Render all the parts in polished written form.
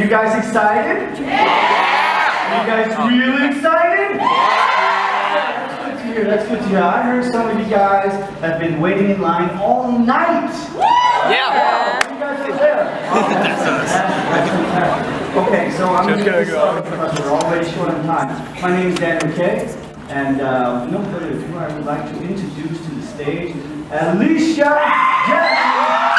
you guys excited? Yeah! You guys really excited? Yeah! That's good to hear. I heard some of you guys have been waiting in line all night. Yeah! You guys are there. Okay, so I'm going to get started because we're already short on time. My name is Debnam Carey, and with no further ado, I would like to introduce to the stage Alycia Debnam.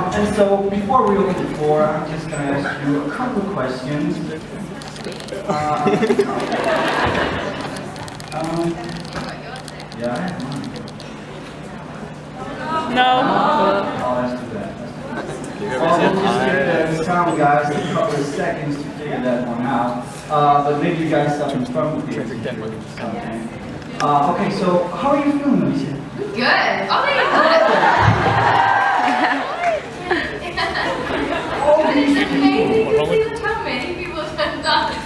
And so, before we open the floor, I'm just going to ask you a couple of questions. Yeah, I have mine. No. Oh, that's too bad. We'll just give the sound guys a couple of seconds to figure that one out. But maybe you guys up in front with you. Okay, so how are you feeling, Alycia? Good. Oh, my God. It's amazing to see how many people have done it.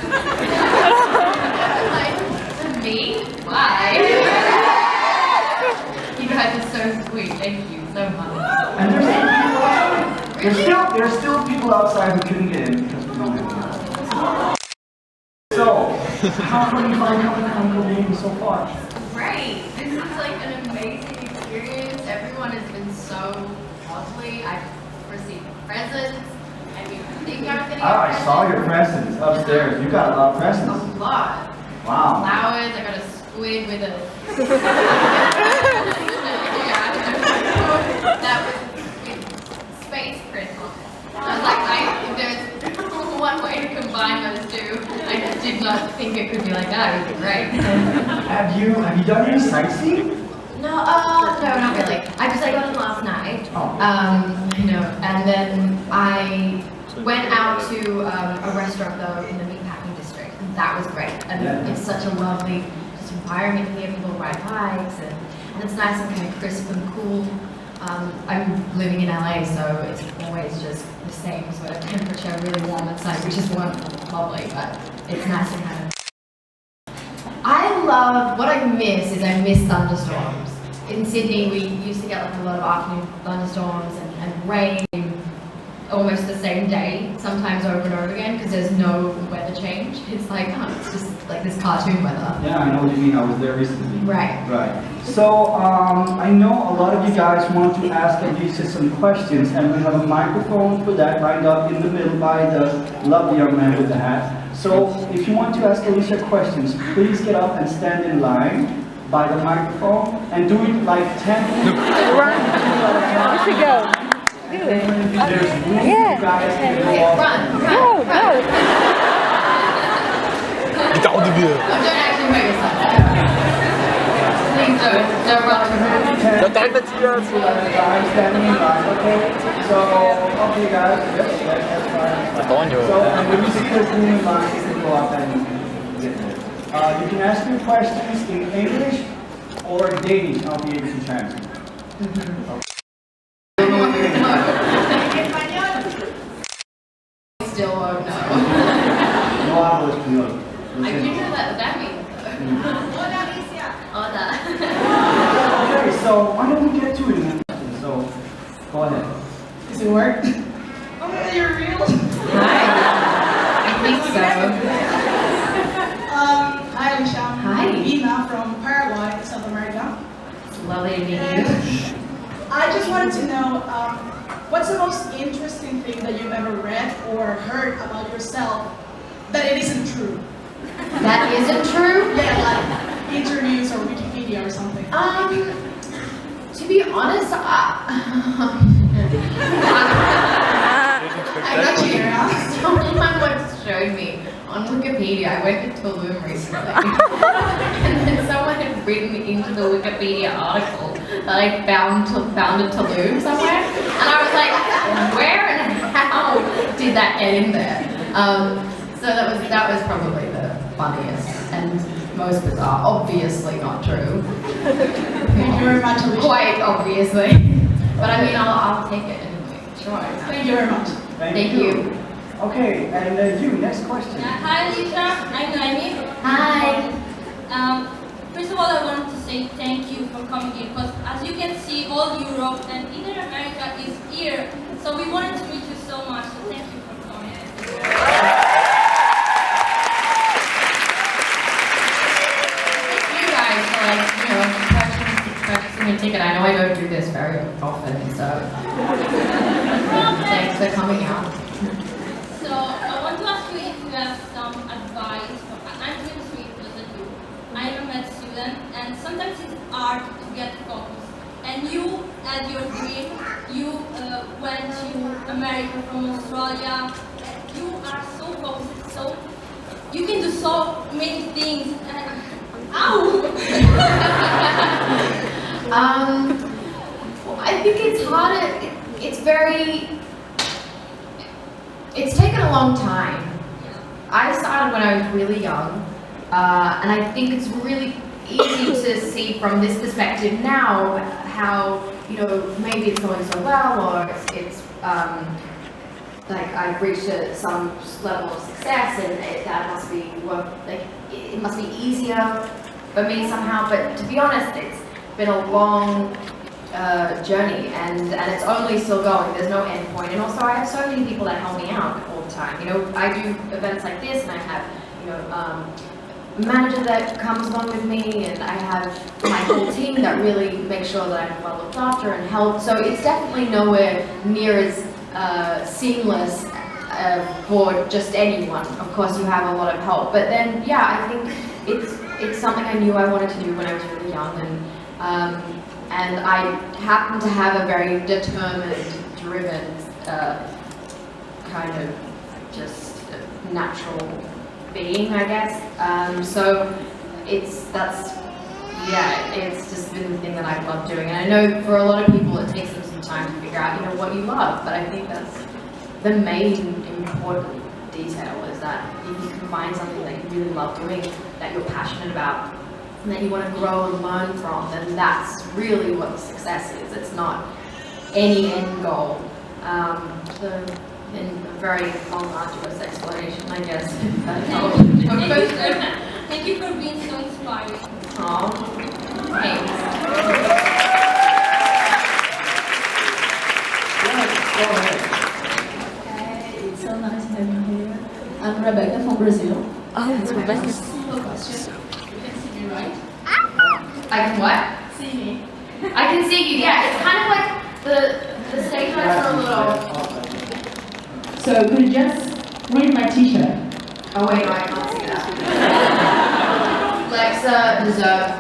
Like, me? Why? You guys are so sweet. Thank you so much. And there's still people outside who couldn't get in because we don't have them. So, how can you find Copenhagen so far? Great. This is like an amazing experience. Everyone has been so lovely. I've received presents. I saw your presents upstairs. You got a lot of presents. A lot. Wow. Flowers. I got a squid with a. That was space print on it. I was like, if there's one way to combine those two, I just did not think it could be like that. It would be great. Have you done any sightseeing? No, no, not really. I got it last night. Oh. And then I went out to a restaurant though in the meatpacking district. And that was great. And it's such a lovely environment here. People ride bikes and it's nice and kind of crisp and cool. I'm living in LA, so it's always just the same sort of temperature, really warm inside, which is lovely, but it's nice and kind of. What I miss thunderstorms. In Sydney, we used to get like a lot of afternoon thunderstorms and rain almost the same day, sometimes over and over again, because there's no weather change. It's like, it's just like this cartoon weather. Yeah, I know what you mean. I was there recently. Right. Right. So, I know a lot of you guys want to ask Alycia some questions, and we have a microphone for that lined up in the middle by the lovely young man with the hat. So, if you want to ask Alycia questions, please get up and stand in line by the microphone, and do it like 10 minutes. Where should go? Do it. There's room Yeah. you guys can go off. Run. Don't actually make yourself. Please don't run. I'm standing in line, okay? So, okay guys, that's fine. So, when you see this room in line, you can go up and get it. You can ask your questions in English or Danish, I'll be able to translate. Still won't know. No hablo español. I do know that means. Hola, Alycia. Hola. Okay, so why don't we get to it then? So, go ahead. Does it work? Oh, you're real? I think so. Hi, Alycia. Hi. I'm Ina from Paraguay, South America. It's lovely to meet you. I just wanted to know, what's the most interesting thing that you've ever read or heard about yourself that it isn't true? That isn't true? Yeah, like interviews or Wikipedia or something. To be honest, I got you here, huh? someone once showed me on Wikipedia. I went to Tulum recently, and then someone had written into the Wikipedia article that I founded Tulum somewhere, and I was like, where and how did that get in there? So that was probably the funniest and most bizarre. Obviously not true. Thank you very much, Alycia. Quite obviously, but I mean, I'll take it. Sure. Thank you very much. Thank you. Okay, and you, next question. Hi, Alycia. I'm Noemi. Hi. First of all, I wanted to say thank you for coming here because, as you can see, all Europe and even America is here. So we wanted to meet you so much. So thank you for coming. You guys for purchasing a ticket. I know I don't do this very often, so thanks for coming out. So I want to ask you if you have some advice. I'm 23 plus than you. I'm a med student, and sometimes it's hard to get focused. And you had your dream. You went to America from Australia. You are so focused. So you can do so many things. Ow! Well, I think it's harder. It's taken a long time. I started when I was really young, and I think it's really easy to see from this perspective now how, maybe it's going so well, or it's like I've reached some level of success, and that must be it must be easier for me somehow. But to be honest, it's been a long journey, and it's only still going. There's no end point. And also, I have so many people that help me out all the time. I do events like this, and I have a manager that comes along with me, and I have my whole team that really makes sure that I'm well looked after and helped. So it's definitely nowhere near as seamless for just anyone. Of course, you have a lot of help, but then I think it's something I knew I wanted to do when I was really young, and I happen to have a very determined, driven, kind of just natural being, I guess. So it's just been the thing that I've loved doing. And I know for a lot of people it takes them some time to figure out, what you love. But I think that's the main important detail, is that if you can find something that you really love doing, that you're passionate about, and that you want to grow and learn from, then that's really what success is. It's not any end goal. In a very long, arduous explanation, I guess. Thank you for being so inspiring. Oh, thanks. Go ahead. Hi, it's so nice having you here. I'm Rebecca from Brazil. Oh, it's Rebecca. Simple question. You can see me, right? I can what? See me. I can see you, yeah. It's kind of like the stage lights are a little... So could you just read my t-shirt? Oh wait, no, I can't see that. Alexa, deserve.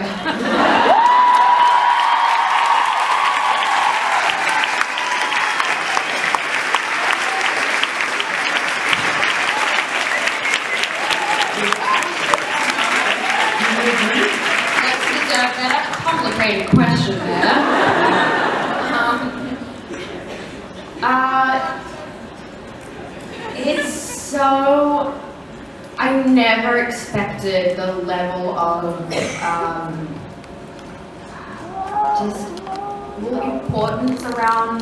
That's a complicated question there. It's so... I never expected the level of just importance around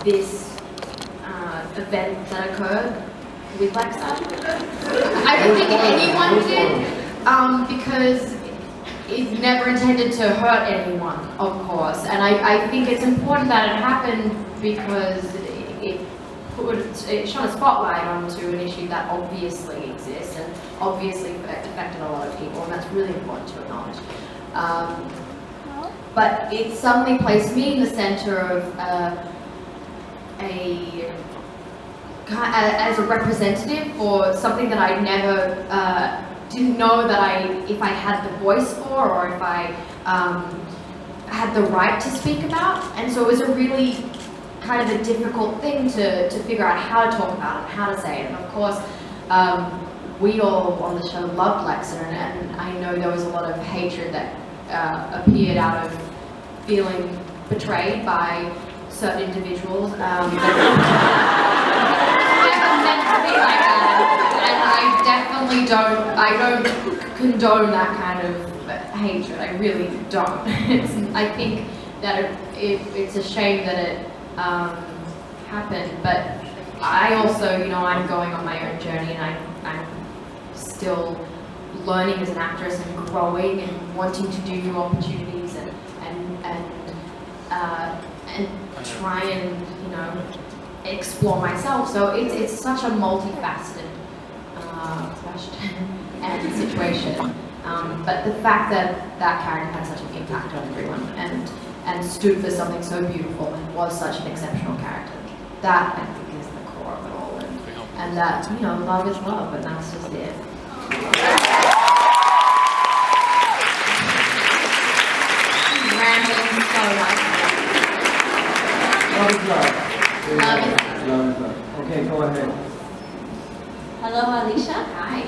this event that occurred with Lexa. I don't think anyone did, because it's never intended to hurt anyone, of course. And I think it's important that it happened because it shone a spotlight onto an issue that obviously exists and obviously affected a lot of people, and that's really important to acknowledge. But it suddenly placed me in the center of as a representative for something that I never didn't know that if I had the voice for, or if I had the right to speak about. And so it was a really kind of a difficult thing to figure out how to talk about it, how to say it. And of course, we all on the show loved Lexa, and I know there was a lot of hatred that appeared out of feeling betrayed by certain individuals. Never meant to be like that, and I don't condone that kind of hatred. I really don't. I think that it's a shame that happened, but I also, you know, I'm going on my own journey, and I'm still learning as an actress and growing and wanting to do new opportunities and try and, you know, explore myself. So it's such a multifaceted question and situation. But the fact that that character had such an impact on everyone and stood for something so beautiful and was such an exceptional character, that I think is the core of it all. And that, you know, love is love, and that's just it. Rambling so much. Love is love. Love is Love is love. Okay, go ahead. Hello, Alycia. Hi.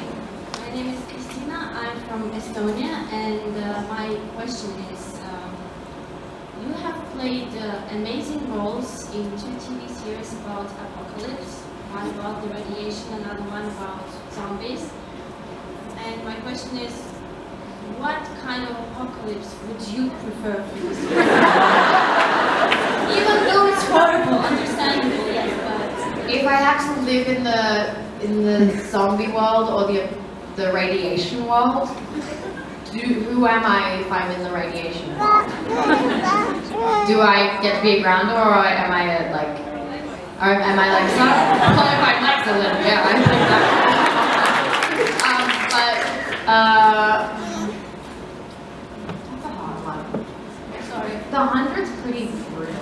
My name is Christina. I'm from Estonia, and my question is, you have played amazing roles in 2 TV series about apocalypse, one about the radiation, another one about zombies. And my question is, what kind of apocalypse would you prefer for this film? Even though it's horrible, understandable, yes, but If I had to live in the zombie world or the radiation world, who am I if I'm in the radiation world? Do I get to be a grounder, or am I a, like, or am I like, well, if I'm Lexa, then yeah, I think that. That's a hard one. sorry. The 100's pretty brutal.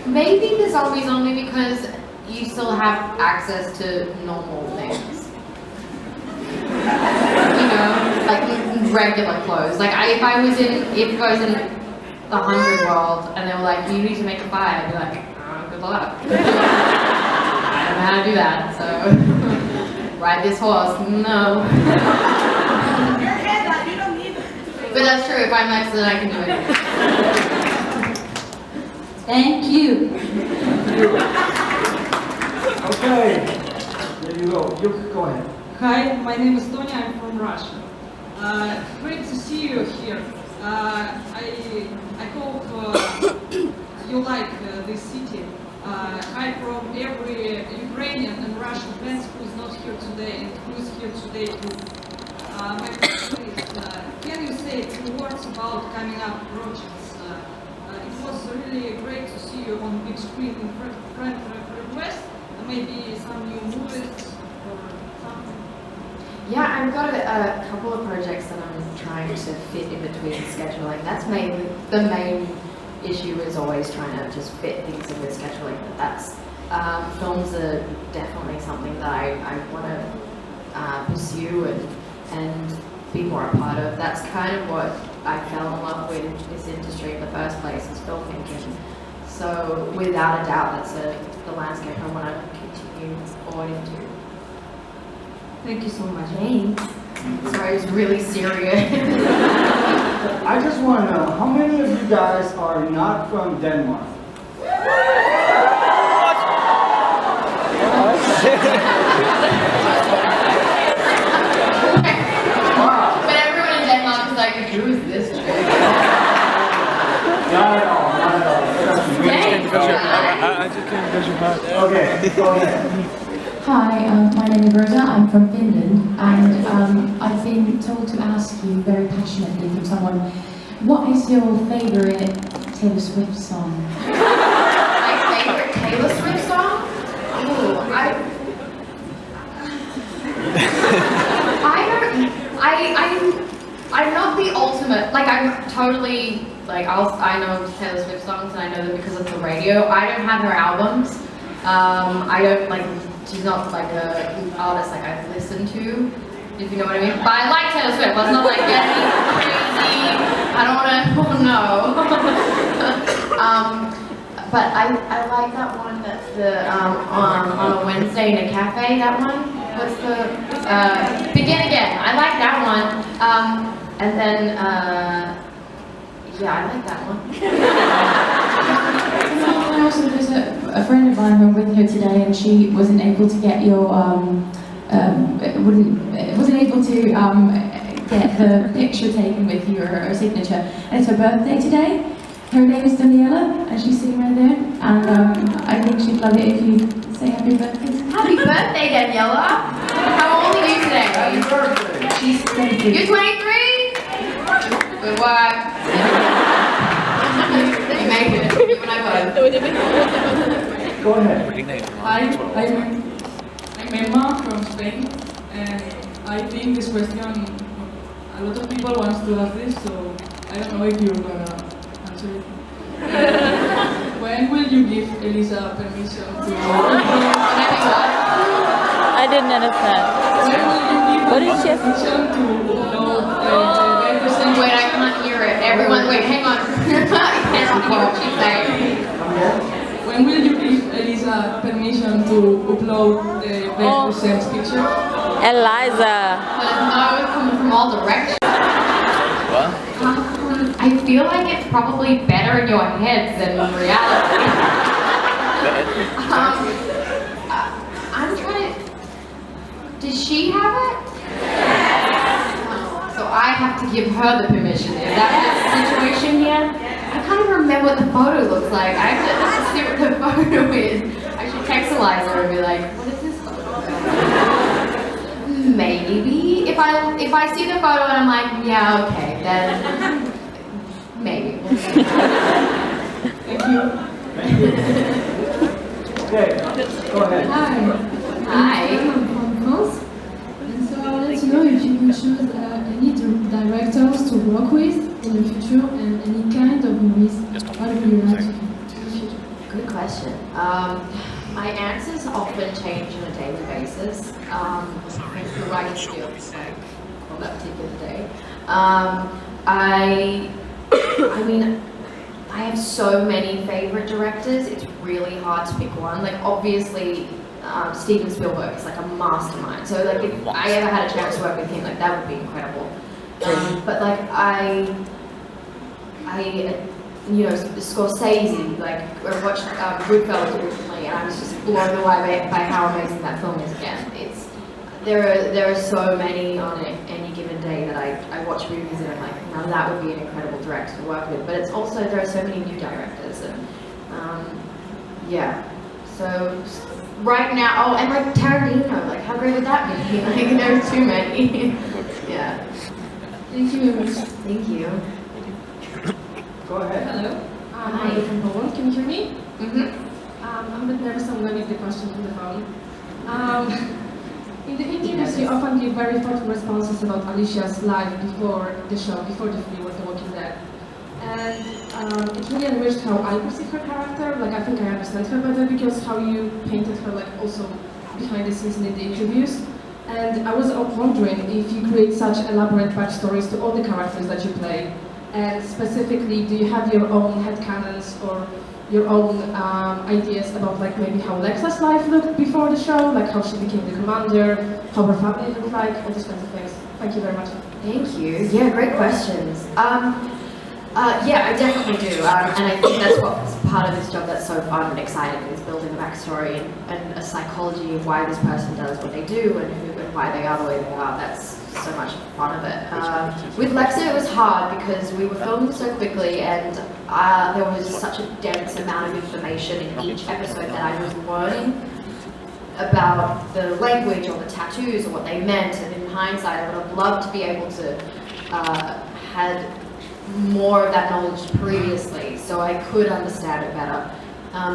Maybe the zombies only because you still have access to normal things. You know, like regular clothes. Like if I was in the 100 world and they were like, you need to make a fire, I'd be like, oh, good luck. I don't know how to do that, so ride this horse, no. But that's true, if I'm next then I can do it. Thank you. Okay, there you go. You go ahead. Hi, my name is Tonya, I'm from Russia. Great to see you here. I hope you like this city. Hi from every Ukrainian and Russian fans who is not here today and who is here today too. My question is, can you say a few words about coming up projects? It was really great to see you on big screen in Friend Request. Maybe some new movies or something. Yeah, I've got a couple of projects that I'm trying to fit in between scheduling. That's mainly the main issue is always trying to just fit things in with scheduling. But that's films are definitely something that I want to pursue and be more a part of. That's kind of what I fell in love with this industry in the first place, is filmmaking. So without a doubt, that's the landscape I want to continue forward into. Thank you so much. Thanks. Sorry, it was really serious. I just want to know, how many of you guys are not from Denmark? But everyone in Denmark is like, who is this chick? Not at all, not at all. Trust me. Okay, go ahead. Hi, my name is Rosa. I'm from Finland, and I've been told to ask you very passionately from someone, what is your favourite Taylor Swift song? My favorite Taylor Swift song? Ooh, I'm not the ultimate, like I'm totally, like I know Taylor Swift songs and I know them because of the radio. I don't have her albums. I don't like, she's not like an artist like I listen to, if you know what I mean. But I like Taylor Swift, but it's not like getting crazy. I don't want to know. But I like that one that's the on a Wednesday in a cafe. That one. What's the Begin Again? I like that one. And then yeah, I like that one. And also, there's a friend of mine who I'm with here today, and she wasn't able to get your wasn't able to get the picture taken with you or her signature. And it's her birthday today. Her name is Daniela, and she's sitting right there. And I think she'd love it if you say happy birthday. Happy birthday, Daniela! How old are you today? Happy birthday! She's 23. You're 23? Good work. You made it. You and I both. Go ahead. Hi, I'm Emma from Spain, and I think this question, a lot of people want to ask this, so I don't know if you're gonna answer it. When will you give Elisa permission to... I didn't understand. When will you give What did she Elisa permission to upload the Wait, I can't hear it. Everyone, wait, hang on. I can't hear what she's saying. When will you give Elisa permission to upload the best percent picture? Eliza. No, it's coming from all directions. I feel like it's probably better in your heads than in reality. I'm trying to... Does she have it? So I have to give her the permission. Is that the situation here? I can't even remember what the photo looks like. I have to see what the photo is. I should text Eliza and be like, what is this photo? Maybe. If I see the photo and I'm like, yeah, okay, then maybe. Thank you. Okay, go ahead. Hi. Hi. I'm from France. And so I wanted to know if you could choose any directors to work with in the future and any kind of movies. What would you like to do in the future? Good question. My answers often change on a daily basis. The writing skills, like on that particular day. I mean, I have so many favorite directors. It's really hard to pick one. Like obviously, Steven Spielberg is like a mastermind. So like if I ever had a chance to work with him, like that would be incredible. But like you know, Scorsese, like I watched Goodfellas recently, and I was just blown away by how amazing that film is. Again, there are so many on any given day that I watch movies and I'm like, now that would be an incredible director to work with. But it's also there are so many new directors, and yeah. So right now, and like Tarantino, like how great would that be? Like there's too many. Yeah. Thank you very much. Thank you. Go ahead. Hello, I'm Hi. Maria from Poland. Can you hear me? Mm-hmm. I'm a bit nervous, I'm going to make the question from the phone. In the interviews, you often give very thoughtful responses about Alicia's life before the show, before the film with The Walking Dead. And it really enriched how I perceive her character. Like, I think I understand her better because how you painted her, like, also behind the scenes in the interviews. And I was wondering if you create such elaborate backstories to all the characters that you play. And specifically, do you have your own headcanons or your own ideas about like maybe how Lexa's life looked before the show, like how she became the commander, how her family looked like, all those kinds of things? Thank you very much. Thank you. Yeah, great questions. Yeah, I definitely do, and I think that's what's part of this job that's so fun and exciting, is building a backstory and a psychology of why this person does what they do and who and why they are the way they are. That's so much fun of it. With Lexa, it was hard because we were filming so quickly, and there was such a dense amount of information in each episode that I was learning about the language or the tattoos or what they meant. And in hindsight, I would have loved to be able to had more of that knowledge previously, so I could understand it better.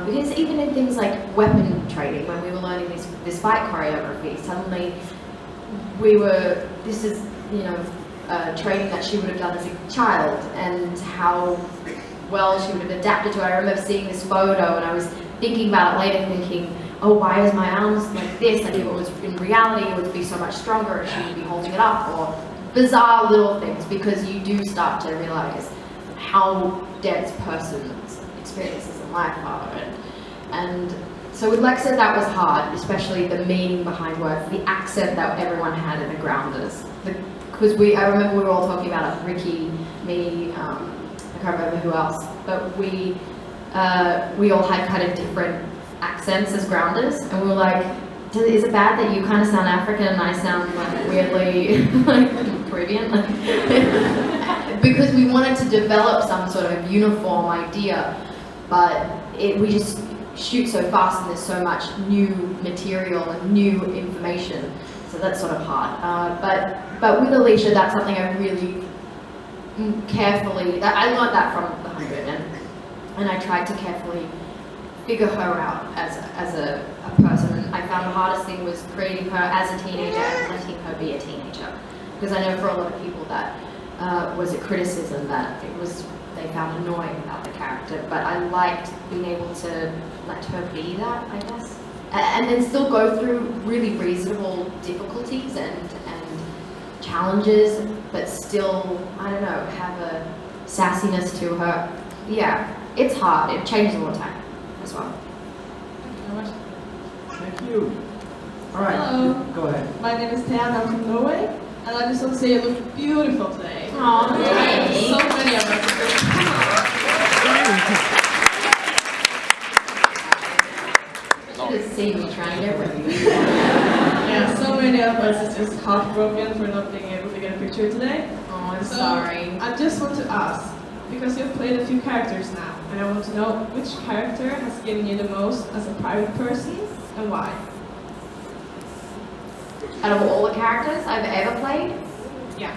Because even in things like weapon training, when we were learning this fight choreography, suddenly this is, you know, training that she would have done as a child, and how well she would have adapted to it. I remember seeing this photo and I was thinking about it later, thinking, oh, why is my arms like this? Like if it was in reality, it would be so much stronger and she would be holding it up, or bizarre little things, because you do start to realize how dense person's experiences in life are. And so with Lexa, that was hard, especially the meaning behind words, the accent that everyone had in the Grounders. Because I remember we were all talking about it, Ricky, me, I can't remember who else, but we all had kind of different accents as Grounders, and we were like, is it bad that you kind of sound African and I sound like weirdly like Caribbean? Like, because we wanted to develop some sort of uniform idea, but we just shoot so fast and there's so much new material and new information, so that's sort of hard. But with Alycia, that's something I really carefully, I learned that from The 100, and I tried to carefully figure her out as a person. And I found the hardest thing was creating her as a teenager and letting her be a teenager, because I know for a lot of people that was a criticism that they found annoying about the character, but I liked being able to let her be that, I guess, and then still go through really reasonable difficulties and challenges, but still, I don't know, have a sassiness to her. Yeah, it's hard. It changes all the time as well. Thank you. All right. Hello. Go ahead. My name is Tiana, I'm from Norway, and I just want to say you look beautiful today. Aw, thanks. So many of us. You should have seen me trying to get ready. Yeah, so many of us is just heartbroken for not being able to get a picture today. Oh, I'm So, sorry. I just want to ask, because you've played a few characters now, and I want to know which character has given you the most as a private person and why. Out of all the characters I've ever played, Yeah.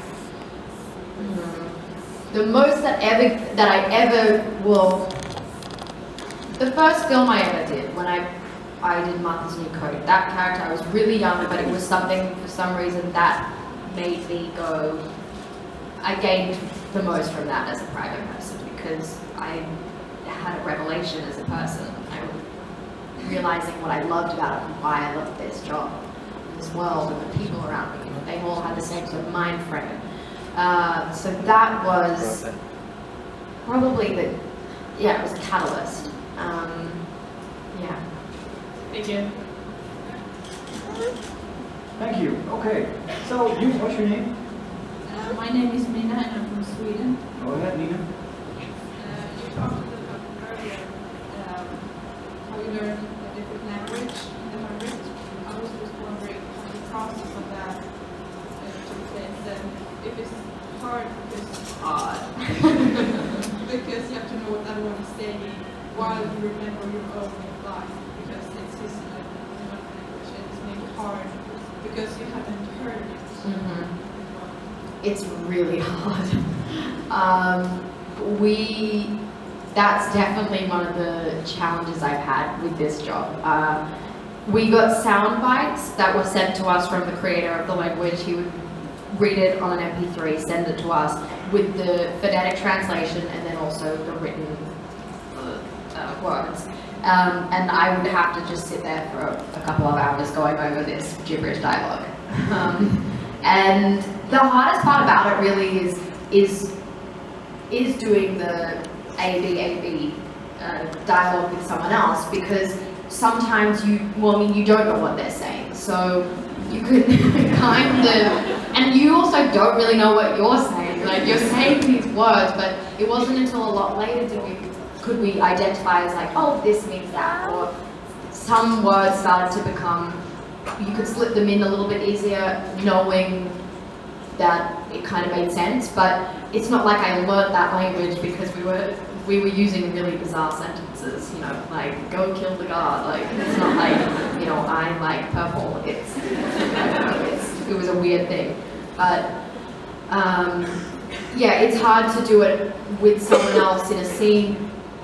the most that I ever will. The first film I ever did, when I did Martha's New Code, that character, I was really young, but it was something, for some reason, that made me go, I gained the most from that as a private person, because I had a revelation as a person. I was realizing what I loved about it and why I loved this job, this world, and the people around me. They all had the same sort of mind frame. So that was probably it was a catalyst. Yeah. Thank you. Thank you. Okay. So, what's your name? My name is Nina and I'm from Sweden. Go ahead, Nina. You talked a little bit earlier how you learned a different language in the 100. I was just wondering the process of that took place, and if it's hard because it's hard because you have to know what everyone is saying while you remember your own life, because it's his language and it's maybe hard because you haven't heard it. It's really hard. That's definitely one of the challenges I've had with this job. We got sound bites that were sent to us from the creator of the language. He would read it on an MP3, send it to us with the phonetic translation and then also the written words. And I would have to just sit there for a couple of hours going over this gibberish dialogue. And the hardest part about it really is doing the A-B dialogue with someone else, because sometimes you don't know what they're saying, so you could kind of, and you also don't really know what you're saying, like you're saying these words, but it wasn't until a lot later could we identify as like, oh, this means that, or some words started to become, you could slip them in a little bit easier knowing that it kind of made sense, but it's not like I learnt that language because we were using really bizarre sentences, like go kill the guard, like it's not like, I like purple, it was a weird thing, but yeah, it's hard to do it with someone else in a scene,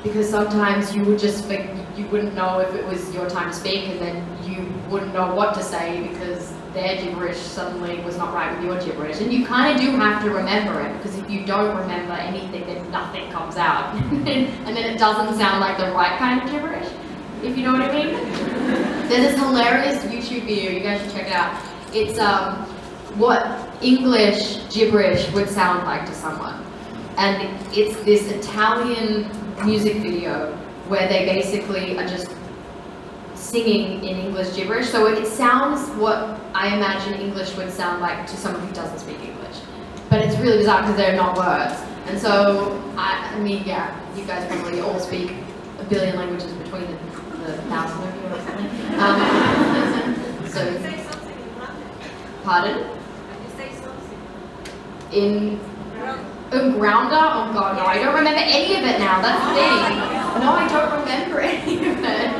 because sometimes you wouldn't know if it was your time to speak, and then you wouldn't know what to say because their gibberish suddenly was not right with your gibberish. And you kind of do have to remember it, because if you don't remember anything, then nothing comes out. And then it doesn't sound like the right kind of gibberish, if you know what I mean. There's this hilarious YouTube video, you guys should check it out. It's what English gibberish would sound like to someone. And it's this Italian music video where they basically are just singing in English gibberish. So it sounds what I imagine English would sound like to someone who doesn't speak English. But it's really bizarre because they're not words. And so, I mean, yeah, you guys probably all speak a billion languages between the thousand of you or something. So, Say something in Latin. pardon? You say something. In Grounder? Oh god, no, I don't remember any of it now, that's the thing. No, I don't remember any of it.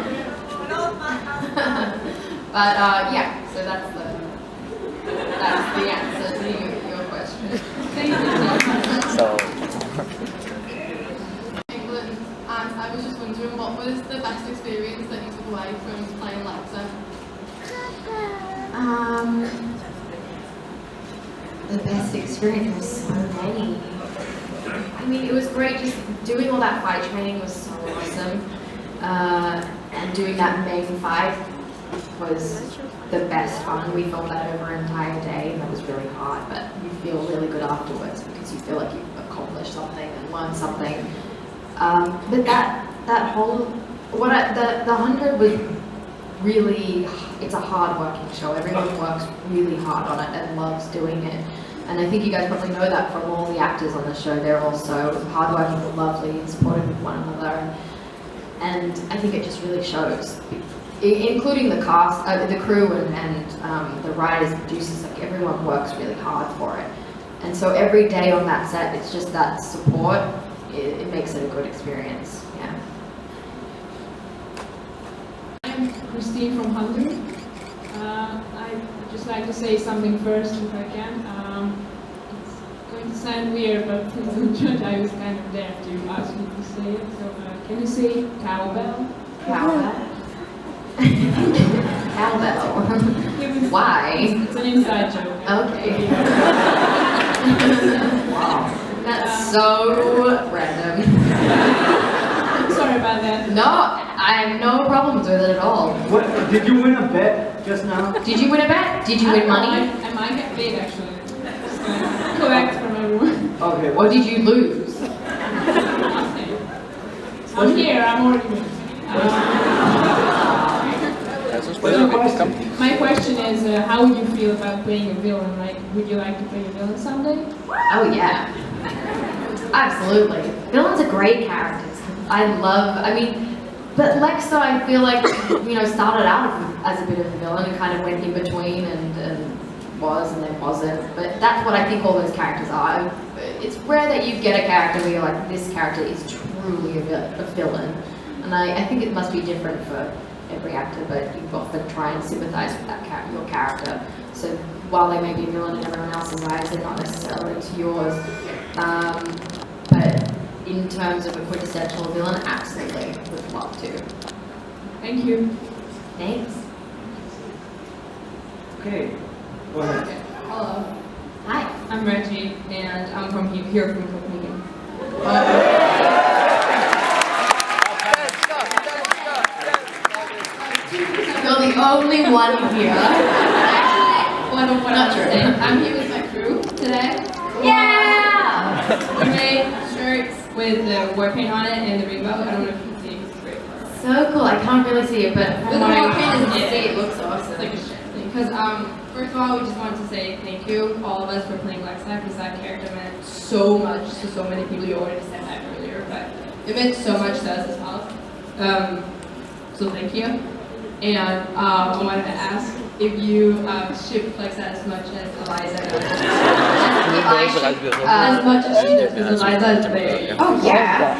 But yeah, so that's the answer to your question. So, England, and I was just wondering what was the best experience that you took away from playing Alycia? The best experience was so many. I mean, it was great just doing all that fight training was so awesome. And doing that main fight was the best fun. We filmed that over an entire day and that was really hard, but you feel really good afterwards because you feel like you've accomplished something and learned something. But that whole, the 100 was really, it's a hard working show. Everyone works really hard on it and loves doing it. And I think you guys probably know that from all the actors on the show. They're all so hardworking and lovely and supportive of one another. And I think it just really shows, including the cast, the crew and the writers, producers. Like everyone works really hard for it. And so every day on that set, it's just that support. It makes it a good experience. Yeah. I'm Christine from Hungary. I'd just like to say something first, if I can. It's going to sound weird, but please don't judge. I was kind of there to ask you to say it. So, can you say cowbell? Cowbell? Cowbell? Why? It's an inside joke. Okay. Wow. That's so random. Sorry about that. No, I have no problems with it at all. What? Did you win a bet just now? Did you win a bet? Did you win money? I might get paid actually. Just collect from everyone. Okay. Or did you lose? I'm here, I'm already here. What's your question? My question is, how would you feel about playing a villain? Like, would you like to play a villain someday? Oh yeah. Absolutely. Villains are great characters. I mean, but Lexa, I feel like, started out as a bit of a villain and kind of went in between and was and then wasn't. But that's what I think all those characters are. It's rare that you get a character where you're like, this character is truly a villain. And I think it must be different for every actor, but you often try and sympathize with that your character. So while they may be a villain in everyone else's eyes, they're not necessarily to yours. But in terms of a quintessential villain, absolutely would love to. Thank you. Thanks. Okay, go ahead. Hello. Hi. I'm Reggie, and I'm from here from Copenhagen. You're the only one here. What Not true. I'm here with my crew today. Yeah! We made shirts with the war paint on it and the rainbow. I don't know if you can see it. It's great. So cool. I can't really see it, but The from what I war paint can is see, it looks awesome. It's like a shit thing. Because first of all, we just wanted to say thank you, all of us, for playing Lexa, because that character meant so much to so many people. You already said that earlier, but it meant so much to us as well. So thank you. And I wanted to ask if you ship Lexa as much as Eliza does. As much as she does, because Eliza is very. Oh yeah.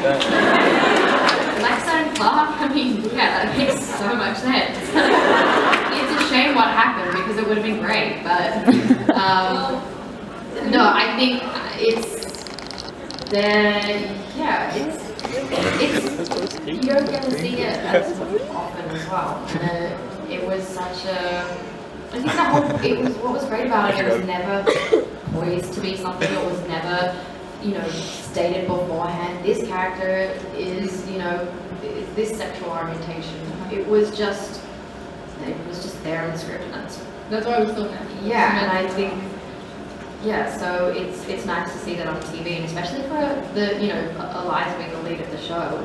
Lexa and Clark, I mean, yeah, that makes so much sense. It's a shame what happened because it would have been great, but no, I think you don't get to see it as often as well. And it was such a, I think what was great about it was never poised to be something. It was never, stated beforehand. This character is, this sexual orientation. It was just there in the script, and That's why we still have. yeah, and I think, so it's nice to see that on TV, and especially for the, Eliza being the lead of the show.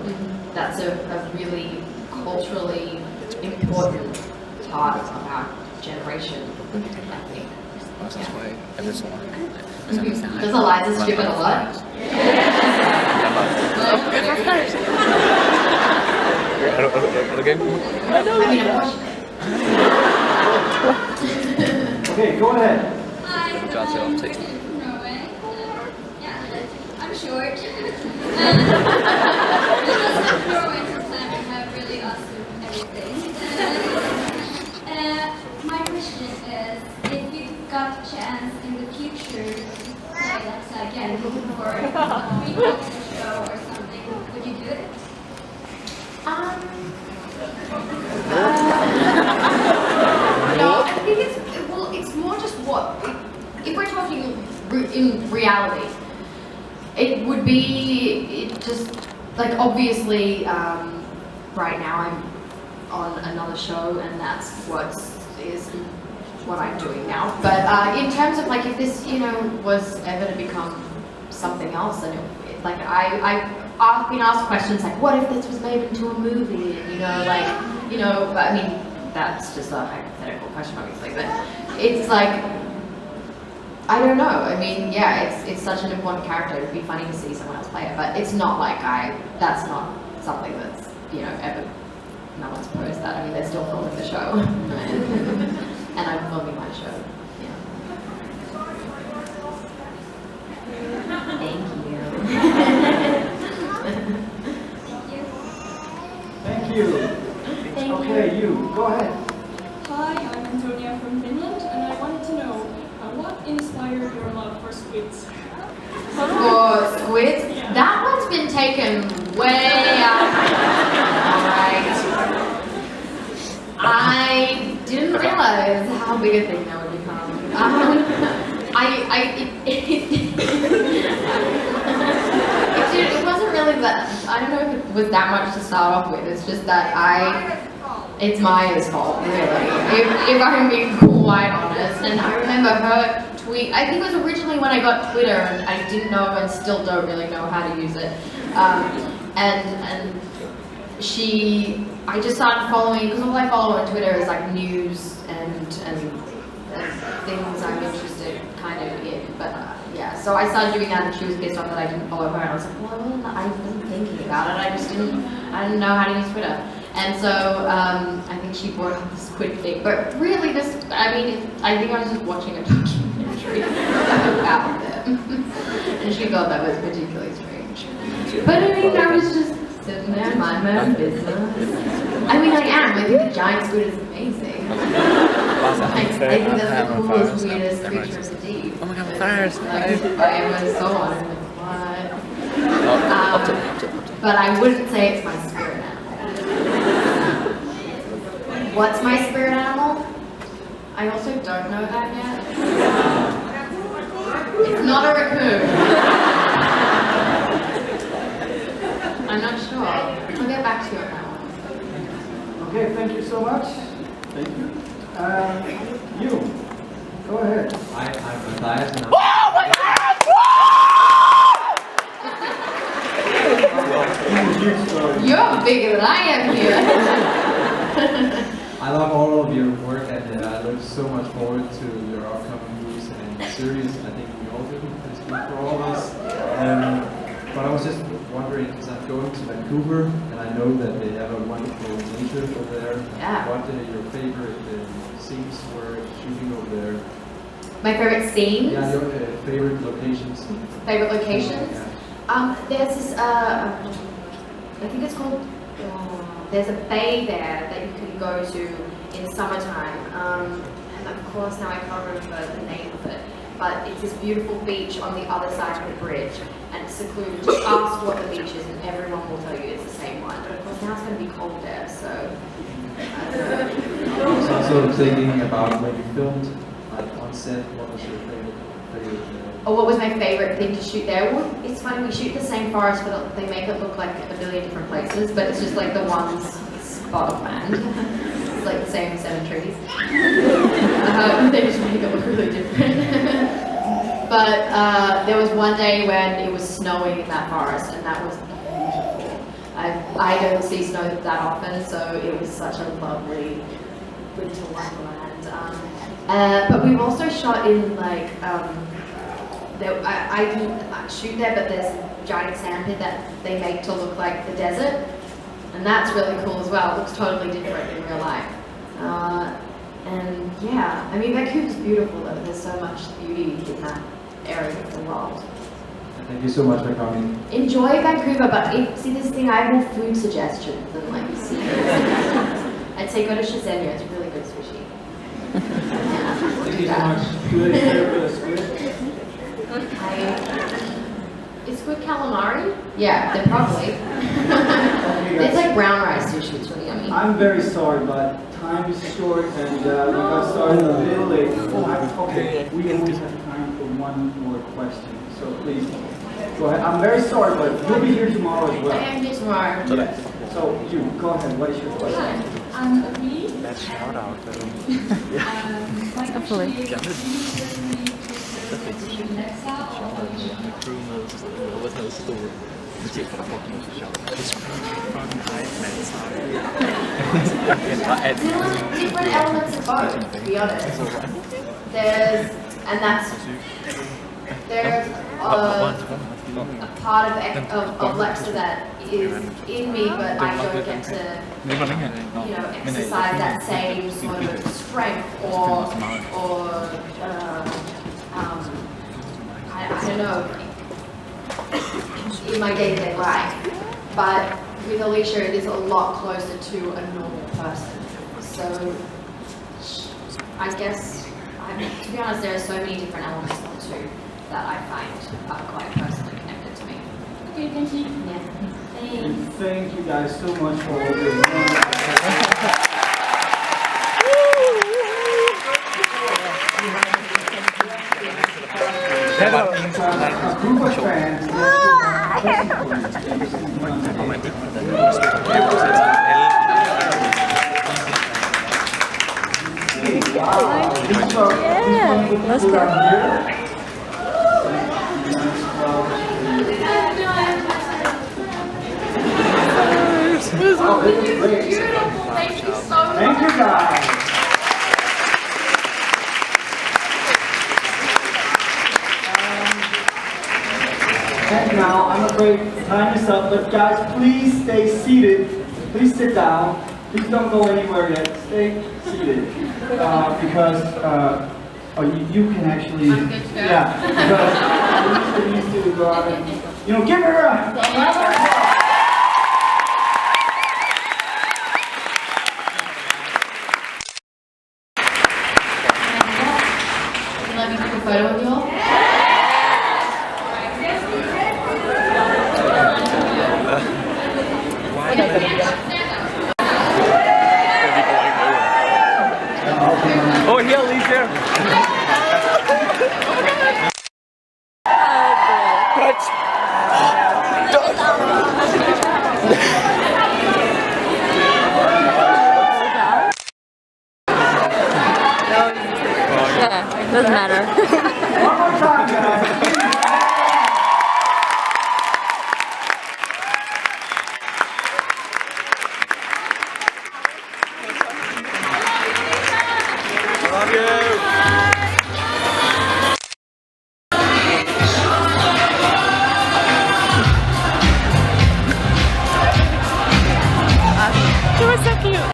That's a really culturally important part of our generation, I think. Does Eliza skip it a lot? Okay, go ahead. Hi, I'm from Norway. Yeah, I short. Because of your winter plan, you have really awesome everything. My question is, if you got a chance in the future to play, let's say again, looking for a reality show or something, would you do it? No, I think it's more just what, if we're talking in reality, it would be just, like, obviously, right now I'm on another show and that's what I'm doing now. But in terms of, like, if this, you know, was ever to become something else, and like, I've been asked questions like, what if this was made into a movie, and, you know, like, you know, but I mean, that's just a hypothetical question, obviously, but it's like, I don't know, I mean, yeah, it's such an important character, it'd be funny to see someone else play it, but it's not like that's not something that's, you know, ever, no one's posed that. I mean, they're still filming the show, and I'm filming my show, yeah. Thank you. Thank you. Okay, you, go ahead. Hi, I'm Antonia from Finland, and I wanted to know what inspired your love for squids? For squids? Yeah. That one's been taken way out. Alright. I didn't realize how big a thing that would become. It wasn't really that, I don't know if it was that much to start off with, it's just that it's Maya's fault, really, if I'm being quite honest. And I remember her tweet, I think it was originally when I got Twitter and I didn't know and still don't really know how to use it. And I just started following, because all I follow on Twitter is like news and things I'm interested kind of in, but yeah, so I started doing that and she was pissed off that I didn't follow her, and I was like, well, I wasn't thinking about it, I didn't know how to use Twitter. And so I think she brought up the squid thing, but really just, I mean, I think I was just watching a documentary about them, and she thought that was particularly strange. But I mean, I was just sitting there, mind my own business. I mean, I am, I think the giant squid is amazing. I think that's the coolest, weirdest creature of the deep. Oh my god, fires! I was so honored, like, what? But I wouldn't say it's my spirit animal. What's my spirit animal? I also don't know that yet. It's not a raccoon. I'm not sure. I'll get back to you on that one. Okay, thank you so much. Thank you. You, go ahead. Hi, I'm Matthias. And Oh my God! You're bigger than I am here. I love all of your work, and I look so much forward to your upcoming movies and series. I think we all do. I speak for all of us. But I was just wondering, because I'm going to Vancouver, and I know that they have a wonderful nature over there. Yeah. What are your favorite scenes were shooting over there? My favorite scenes? Yeah, your favorite locations. Favorite locations? Yeah. There's this, I think it's called, there's a bay there that you can go to in summertime. And of course now I can't remember the name of it. But it's this beautiful beach on the other side of the bridge, and it's secluded. Just ask what the beach is, and everyone will tell you it's the same one. But of course now it's going to be cold there, so I I was also thinking about when you filmed on set. What was your favorite? Oh, what was my favorite thing to shoot there? Well, it's funny, we shoot the same forest, but they make it look like a billion different places, but it's just like the one spot of land. It's like the same 7 trees. They just make it look really different. But there was one day when it was snowing in that forest, and that was beautiful. I don't see snow that often, so it was such a lovely winter wonderland. But we've also shot in like, I can shoot there, but there's a giant sand pit that they make to look like the desert, and that's really cool as well. It looks totally different in real life. And yeah, I mean, Vancouver's beautiful though. There's so much beauty in that area of the world. Thank you so much for coming. Enjoy Vancouver, but see this thing, I have more food suggestions than like seafood. I'd say go to Shazenia, it's really good sushi. Thank you so much. Do they serve the squid? Is squid calamari? Yeah, they're probably. It's like brown rice sushi, it's really yummy. I'm very sorry, but time is short and we got started a little late. Okay, we only have time for one more question, so please go ahead. I'm very sorry, but you'll be here tomorrow as well. I am here tomorrow. Yes. So you, go ahead, what is your question? Hi, I'm Avi. Let's shout out. My question is, Different elements of both, to be honest. There's a part of Lexa that is in me, but I don't get to, exercise that same sort of strength or I don't know, in my day-to-day life. But with Alycia, it is a lot closer to a normal person. So I guess, to be honest, there are so many different elements of the two that I find are quite personally connected to me. okay, thank you. Yeah. And Thanks. thank you guys so much for all your a group of fans Let's go. Thank you so much. Thank you guys. And now, I'm afraid time is up, but guys, please stay seated. Please sit down. Please don't go anywhere yet. Stay seated. Because you can actually... I'm good to go. Yeah, because we used to go out and, give her a round of applause. Let me take a photo with you all. Oh, here, Alycia. Yeah, doesn't matter. One more time, guys.